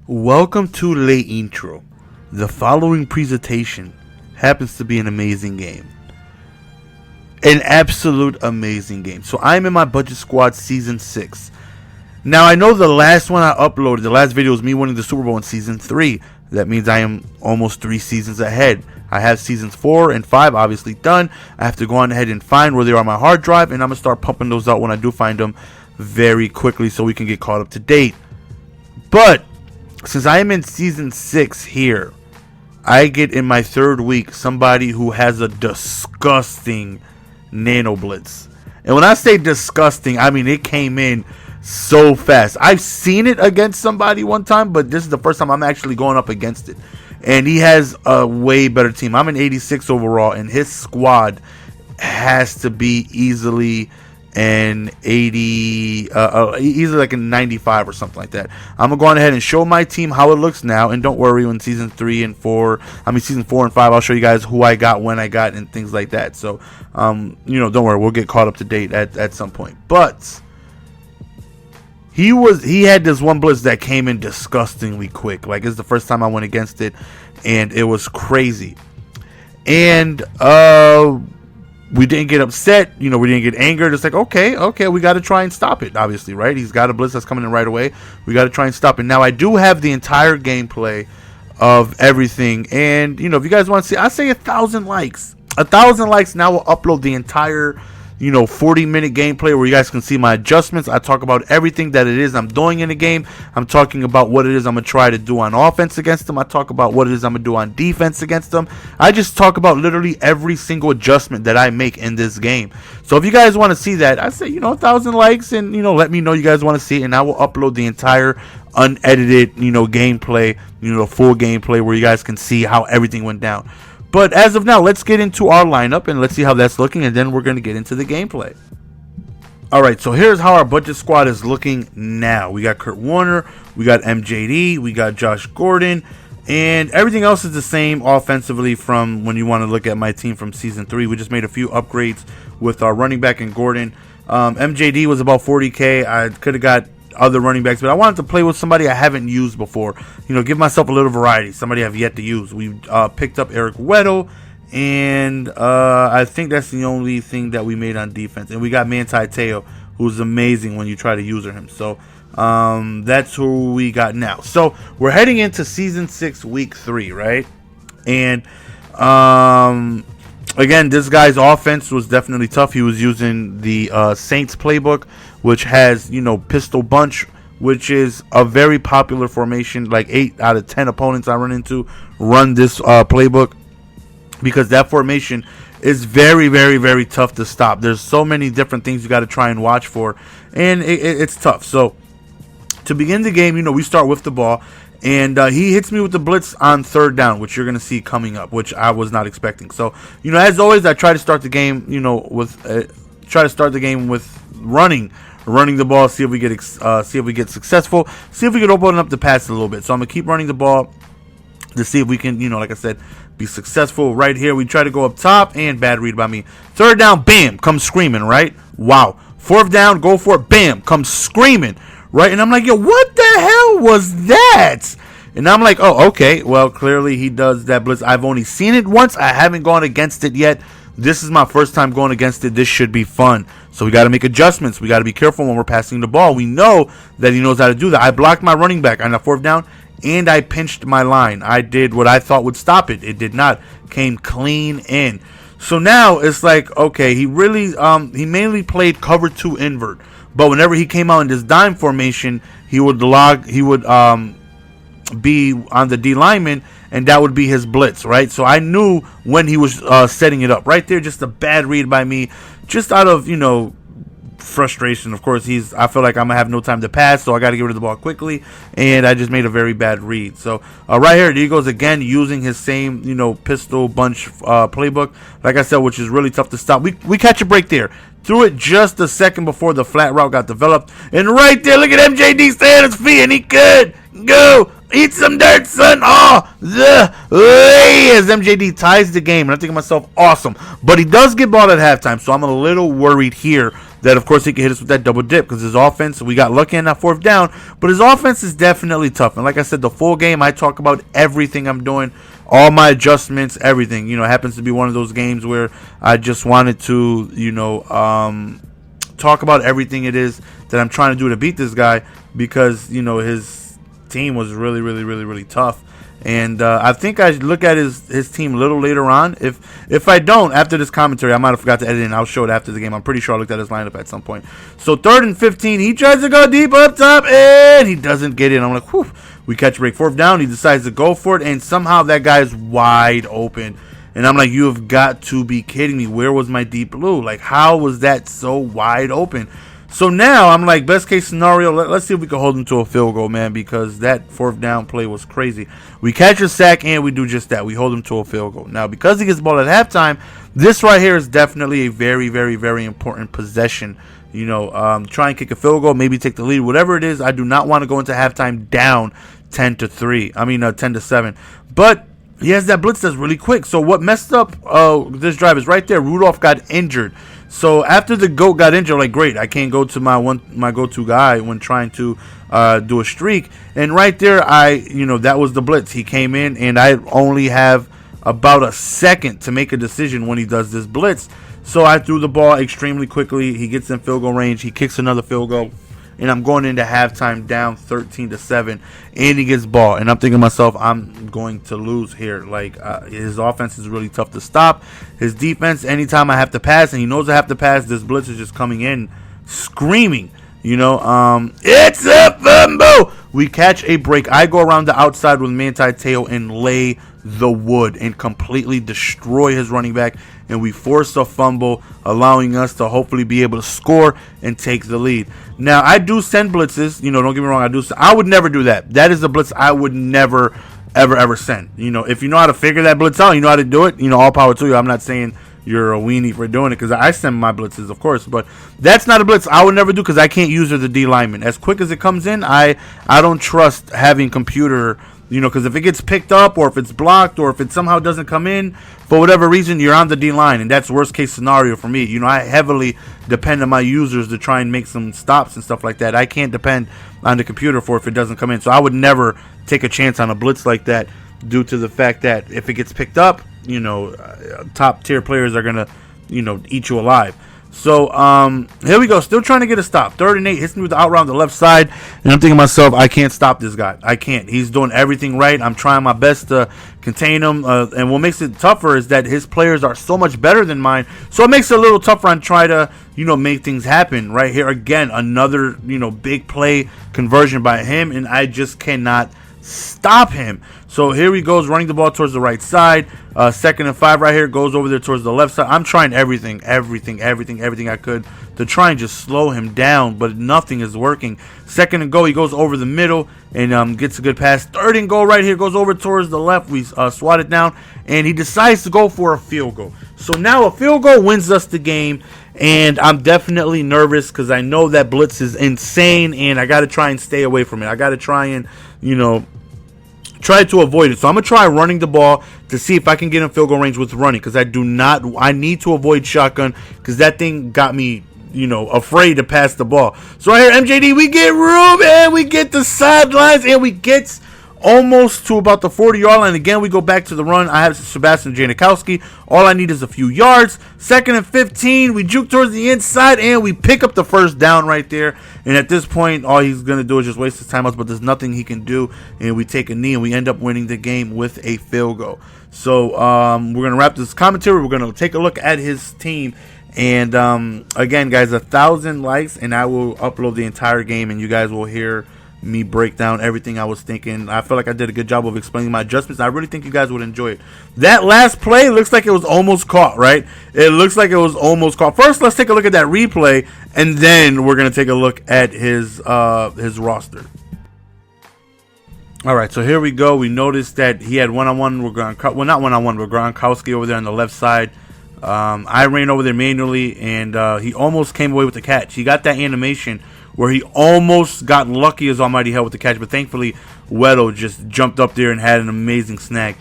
Welcome to Le Intro. The following presentation happens to be an amazing game. An absolute amazing game. So I'm in my Budget Squad Season 6. Now I know the last one I uploaded, the last video was me winning the Super Bowl in Season 3. That means I am almost 3 seasons ahead. I have Seasons 4 and 5 obviously done. I have to go on ahead and find where they are on my hard drive, and I'm going to start pumping those out when I do find them very quickly so we can get caught up to date. But since I am in Season 6 here, I get in my 3rd week somebody who has a disgusting Nano Blitz. And when I say disgusting, I mean it came in so fast. I've seen it against somebody one time, but this is the first time I'm actually going up against it. And he has a way better team. I'm an 86 overall, and his squad has to be easily an 80, easily like a 95 or something like that. I'm gonna go on ahead and show my team how it looks now, and don't worry, when season 4 and 5, I'll show you guys who I got, when I got, and things like that. So don't worry, we'll get caught up to date at some point. But he had this one blitz that came in disgustingly quick. Like, it's the first time I went against it, and it was crazy. And we didn't get upset, we didn't get angered. It's like, okay, we got to try and stop it, obviously, right? He's got a blitz that's coming in right away. We got to try and stop it. Now, I do have the entire gameplay of everything, and, if you guys want to see, I say 1,000 likes. 1,000 likes, now we'll upload the entire 40-minute gameplay where you guys can see my adjustments. I talk about everything that it is I'm doing in the game. I'm talking about what it is I'm going to try to do on offense against them. I talk about what it is I'm going to do on defense against them. I just talk about literally every single adjustment that I make in this game. So if you guys want to see that, I say, 1,000 likes, and, let me know you guys want to see it, and I will upload the entire unedited, gameplay, full gameplay where you guys can see how everything went down. But as of now, let's get into our lineup and let's see how that's looking, and then we're going to get into the gameplay. Alright, so here's how our budget squad is looking now. We got Kurt Warner, we got MJD, we got Josh Gordon, and everything else is the same offensively from when you want to look at my team from Season 3. We just made a few upgrades with our running back and Gordon. MJD was about 40K. I could have got other running backs, but I wanted to play with somebody I haven't used before, give myself a little variety, somebody I've yet to use. We picked up Eric Weddle, and I think that's the only thing that we made on defense. And we got Manti Te'o, who's amazing when you try to use him. So that's who we got now. So we're heading into Season 6 Week 3, right? And again, this guy's offense was definitely tough. He was using the Saints playbook, which has, pistol bunch, which is a very popular formation. Like 8 out of 10 opponents I run into run this playbook, because that formation is very, very, very tough to stop. There's so many different things you got to try and watch for, and it's tough. So to begin the game, we start with the ball. And he hits me with the blitz on 3rd down, which you're going to see coming up, which I was not expecting. So, as always, I try to start the game, with running the ball, see if we get successful, see if we can open up the pass a little bit. So I'm going to keep running the ball to see if we can, like I said, be successful. Right here, we try to go up top, and bad read by me. 3rd down, bam, comes screaming, right? Wow. 4th down, go for it, bam, comes screaming. Right, and I'm like, yo, what the hell was that? And I'm like, oh, okay. Well, clearly he does that blitz. I've only seen it once. I haven't gone against it yet. This is my first time going against it. This should be fun. So we got to make adjustments. We got to be careful when we're passing the ball. We know that he knows how to do that. I blocked my running back on the 4th down, and I pinched my line. I did what I thought would stop it. It did not. Came clean in. So now it's like, okay, he really, he mainly played cover 2 invert. But whenever he came out in this dime formation, he would be on the D lineman, and that would be his blitz, right? So I knew when he was setting it up. Right there, just a bad read by me, just out of, frustration. Of course, I feel like I'm going to have no time to pass, so I got to get rid of the ball quickly, and I just made a very bad read. So right here, he goes again using his same, pistol bunch playbook, like I said, which is really tough to stop. We catch a break there. Threw it just a second before the flat route got developed. And right there, look at MJD stay on his feet, and he could go eat some dirt, son. Oh, the way as MJD ties the game. And I'm thinking to myself, awesome. But he does get ball at halftime, so I'm a little worried here that, of course, he can hit us with that double dip because his offense, we got lucky in that 4th down, but his offense is definitely tough. And like I said, the full game, I talk about everything I'm doing, all my adjustments, everything. You know, it happens to be one of those games where I just wanted to, you know, talk about everything it is that I'm trying to do to beat this guy because, you know, his team was really tough. And I think I look at his team a little later on. If I don't, after this commentary, I might have forgot to edit it, and I'll show it after the game. I'm pretty sure I looked at his lineup at some point. So 3rd and 15, he tries to go deep up top, and he doesn't get it. I'm like, whew. We catch a break. 4th down, he decides to go for it, and somehow that guy's wide open. And I'm like, you have got to be kidding me. Where was my deep blue? Like, how was that so wide open? So now I'm like, best case scenario, let's see if we can hold him to a field goal, man, because that 4th down play was crazy. We catch a sack, and we do just that. We hold him to a field goal. Now, because he gets the ball at halftime, this right here is definitely a very important possession. You know, try and kick a field goal, maybe take the lead, whatever it is. I do not want to go into halftime down 10-7. But he has that blitz that's really quick. So what messed up this drive is right there. Rudolph got injured. So after the GOAT got injured, like, great, I can't go to my go-to guy when trying to do a streak. And right there, that was the blitz. He came in, and I only have about a second to make a decision when he does this blitz. So I threw the ball extremely quickly. He gets in field goal range. He kicks another field goal. And I'm going into halftime down 13-7, and he gets ball. And I'm thinking to myself, I'm going to lose here. Like, his offense is really tough to stop. His defense, anytime I have to pass, and he knows I have to pass, this blitz is just coming in, screaming. You know, it's a fumble. We catch a break. I go around the outside with Manti Te'o and lay the wood and completely destroy his running back. And we force a fumble, allowing us to hopefully be able to score and take the lead. Now, I do send blitzes. You know, don't get me wrong. I would never do that. That is a blitz I would never, ever send. You know, if you know how to figure that blitz out, you know how to do it, you know, all power to you. I'm not saying you're a weenie for doing it because I send my blitzes, of course. But that's not a blitz I would never do because I can't use the D lineman. As quick as it comes in, I don't trust having computer, you know, because if it gets picked up or if it's blocked or if it somehow doesn't come in for whatever reason, you're on the D line, and that's worst case scenario for me. You know, I heavily depend on my users to try and make some stops and stuff like that. I can't depend on the computer for if it doesn't come in. So I would never take a chance on a blitz like that due to the fact that if it gets picked up, you know, top tier players are gonna, you know, eat you alive. So here we go, still trying to get a stop. 3rd and 8, hits me with the out route on the left side, and I'm thinking to myself, I can't stop this guy. I can't. He's doing everything right. I'm trying my best to contain him, and what makes it tougher is that his players are so much better than mine. So it makes it a little tougher on try to, you know, make things happen. Right here again, another, you know, big play conversion by him, and I just cannot stop him. So here he goes, running the ball towards the right side. 2nd and 5 right here, goes over there towards the left side. I'm trying everything I could to try and just slow him down, but nothing is working. 2nd and goal, he goes over the middle and gets a good pass. 3rd and goal right here, goes over towards the left. We swat it down, and he decides to go for a field goal. So now a field goal wins us the game, and I'm definitely nervous because I know that blitz is insane, and I got to try and stay away from it. I got to try and, you know, try to avoid it. So I'm going to try running the ball to see if I can get in field goal range with running, because I need to avoid shotgun because that thing got me, you know, afraid to pass the ball. So right here, MJD, we get room, and we get the sidelines, and we get almost to about the 40-yard line. Again, we go back to the run. I have Sebastian Janikowski. All I need is a few yards. 2nd and 15. We juke towards the inside, and we pick up the 1st down right there. And at this point, all he's going to do is just waste his timeouts, but there's nothing he can do. And we take a knee, and we end up winning the game with a field goal. So we're going to wrap this commentary. We're going to take a look at his team. And again, guys, 1,000 likes, and I will upload the entire game, and you guys will hear me break down everything I was thinking. I feel like I did a good job of explaining my adjustments. I really think you guys would enjoy it. That last play looks like it was almost caught, right? It looks like it was almost caught. First, let's take a look at that replay, and then we're going to take a look at his roster. All right, so here we go. We noticed that he had one-on-one with Gronkowski over there on the left side. I ran over there manually, and he almost came away with the catch. He got that animation where he almost got lucky as almighty hell with the catch, but thankfully Weddle just jumped up there and had an amazing snag.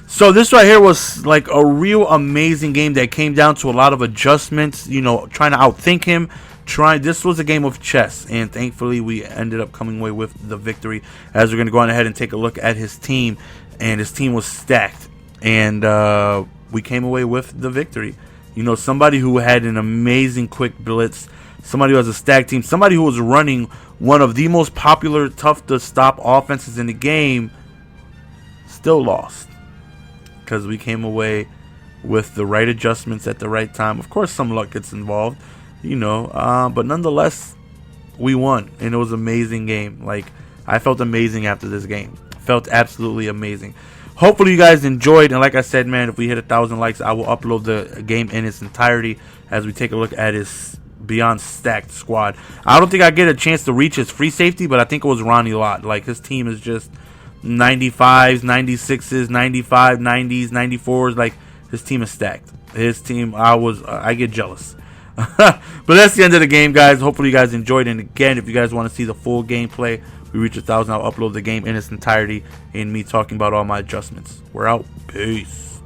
So this right here was like a real amazing game that came down to a lot of adjustments, you know, trying to outthink him, This was a game of chess, and thankfully we ended up coming away with the victory. As we're going to go on ahead and take a look at his team, and his team was stacked, and we came away with the victory. You know, somebody who had an amazing quick blitz, somebody who has a stacked team, somebody who was running one of the most popular, tough to stop offenses in the game, still lost, because we came away with the right adjustments at the right time. Of course, some luck gets involved, you know, but nonetheless, we won, and it was an amazing game. Like, I felt amazing after this game. Felt absolutely amazing. Hopefully you guys enjoyed, and like I said, man, if we hit 1,000 likes, I will upload the game in its entirety as we take a look at his beyond stacked squad. I don't think I get a chance to reach his free safety, but I think it was Ronnie Lott. Like, his team is just 95s, 96s, 95, 90s, 94s. Like, his team is stacked. His team, I get jealous. But that's the end of the game, guys. Hopefully you guys enjoyed. And again, if you guys want to see the full gameplay, we reach 1,000, I'll upload the game in its entirety and me talking about all my adjustments. We're out. Peace.